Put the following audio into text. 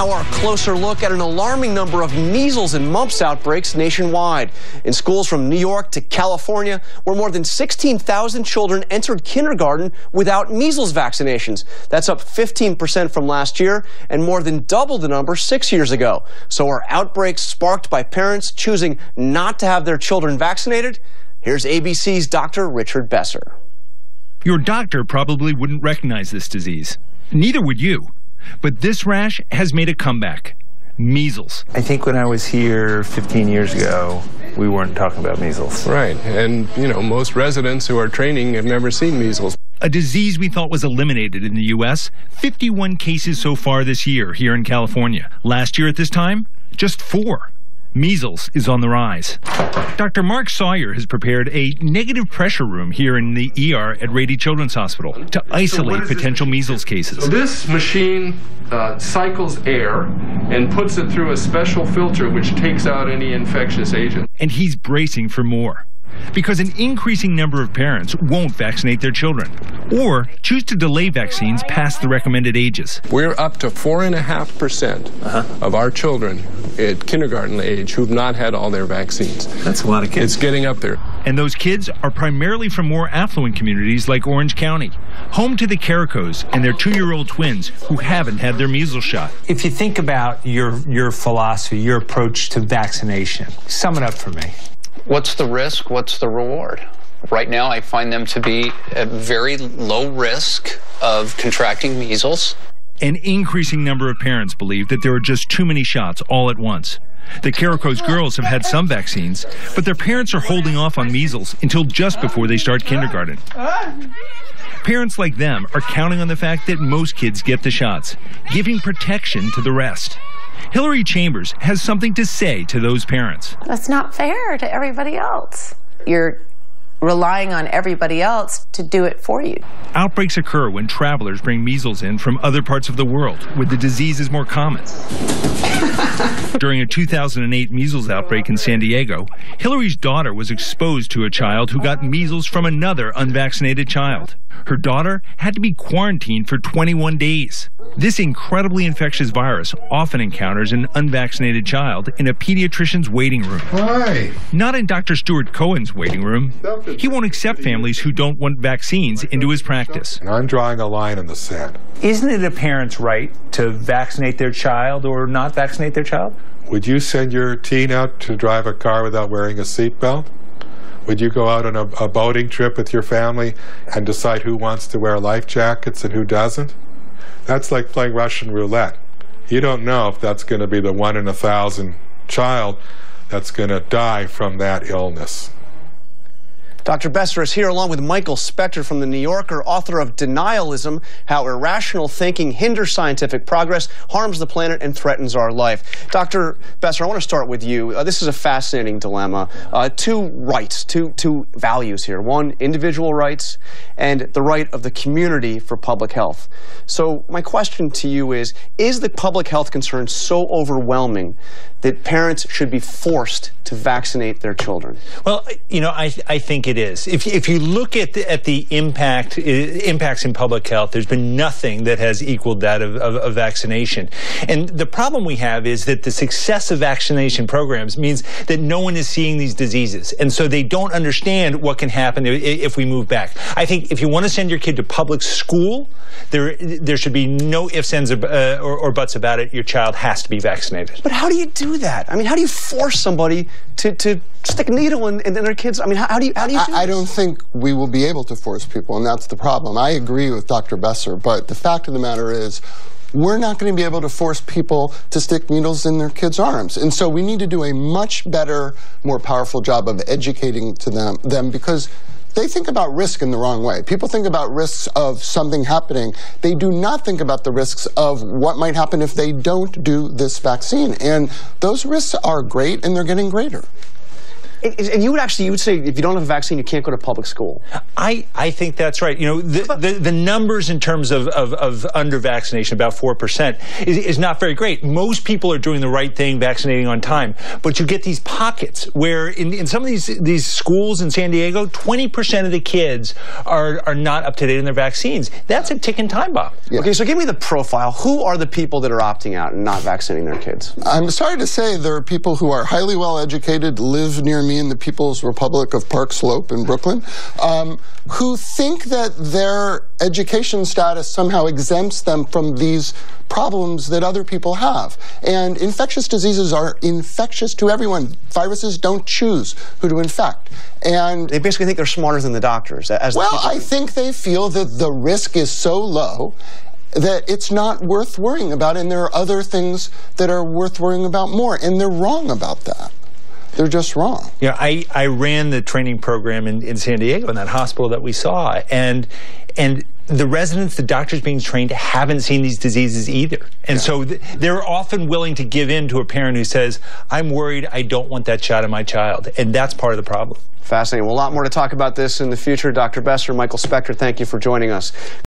Now our closer look at an alarming number of measles and mumps outbreaks nationwide. In schools from New York to California, where more than 16,000 children entered kindergarten without measles vaccinations. That's up 15% from last year and more than double the number 6 years ago. So are outbreaks sparked by parents choosing not to have their children vaccinated? Here's ABC's Dr. Richard Besser. Your doctor probably wouldn't recognize this disease. Neither would you. But this rash has made a comeback. Measles. I think when I was here 15 years ago, we weren't talking about measles. Right. And, most residents who are training have never seen measles. A disease we thought was eliminated in the U.S. 51 cases so far this year here in California. Last year at this time, just 4. Measles is on the rise. Dr. Mark Sawyer has prepared a negative pressure room here in the ER at Rady Children's Hospital to isolate potential measles cases. So this machine cycles air and puts it through a special filter which takes out any infectious agent. And he's bracing for more, because an increasing number of parents won't vaccinate their children or choose to delay vaccines past the recommended ages. We're up to 4.5% of our children at kindergarten age who've not had all their vaccines. That's a lot of kids. It's getting up there. And those kids are primarily from more affluent communities like Orange County, home to the Caricos and their 2-year-old twins who haven't had their measles shot. If you think about your philosophy, your approach to vaccination, sum it up for me. What's the risk? What's the reward? Right now, I find them to be at very low risk of contracting measles. An increasing number of parents believe that there are just too many shots all at once. The Caricos girls have had some vaccines, but their parents are holding off on measles until just before they start kindergarten. Parents like them are counting on the fact that most kids get the shots, giving protection to the rest. Hillary Chambers has something to say to those parents. That's not fair to everybody else. You're relying on everybody else to do it for you. Outbreaks occur when travelers bring measles in from other parts of the world where the disease is more common. During a 2008 measles outbreak in San Diego, Hillary's daughter was exposed to a child who got measles from another unvaccinated child. Her daughter had to be quarantined for 21 days. This incredibly infectious virus often encounters an unvaccinated child in a pediatrician's waiting room. Hi. Not in Dr. Stuart Cohen's waiting room. He won't accept families who don't want vaccines into his practice. And I'm drawing a line in the sand. Isn't it a parent's right to vaccinate their child or not vaccinate their child? Would you send your teen out to drive a car without wearing a seatbelt? Would you go out on a boating trip with your family and decide who wants to wear life jackets and who doesn't? That's like playing Russian roulette. You don't know if that's going to be the 1 in 1,000 child that's going to die from that illness. Dr. Besser is here along with Michael Spector from The New Yorker, author of Denialism, How Irrational Thinking Hinders Scientific Progress, Harms the Planet, and Threatens Our Life. Dr. Besser, I want to start with you. This is a fascinating dilemma. Two rights, two values here. One, individual rights, and the right of the community for public health. So my question to you is the public health concern so overwhelming that parents should be forced to vaccinate their children? Well, I think it is. If you look at the impacts in public health, there's been nothing that has equaled that of vaccination. And the problem we have is that the success of vaccination programs means that no one is seeing these diseases. And so they don't understand what can happen if we move back. I think if you want to send your kid to public school, there should be no ifs, ands, or buts about it. Your child has to be vaccinated. But how do you do that? I mean, how do you force somebody to stick a needle in their kids? I mean, how do you do I don't think we will be able to force people, and that's the problem. I agree with Dr. Besser, but the fact of the matter is we're not going to be able to force people to stick needles in their kids' arms. And so we need to do a much better, more powerful job of educating to them because they think about risk in the wrong way. People think about risks of something happening. They do not think about the risks of what might happen if they don't do this vaccine. And those risks are great, and they're getting greater. And you would say if you don't have a vaccine, you can't go to public school. I think that's right. You know, the numbers in terms of under vaccination, about 4%, is not very great. Most people are doing the right thing, vaccinating on time. But you get these pockets where in some of these schools in San Diego, 20% of the kids are not up to date on their vaccines. That's a ticking time bomb. Yeah. Okay, so give me the profile. Who are the people that are opting out and not vaccinating their kids? I'm sorry to say there are people who are highly well educated, live near me in the People's Republic of Park Slope in Brooklyn, who think that their education status somehow exempts them from these problems that other people have. And infectious diseases are infectious to everyone. Viruses don't choose who to infect. And they basically think they're smarter than the doctors. I think they feel that the risk is so low that it's not worth worrying about, and there are other things that are worth worrying about more, and they're wrong about that. They're just wrong. Yeah, I ran the training program in San Diego, in that hospital that we saw, and the residents, the doctors being trained, haven't seen these diseases either. And so they're often willing to give in to a parent who says, I'm worried, I don't want that shot in my child. And that's part of the problem. Fascinating. Well, a lot more to talk about this in the future. Dr. Besser, Michael Spector, thank you for joining us.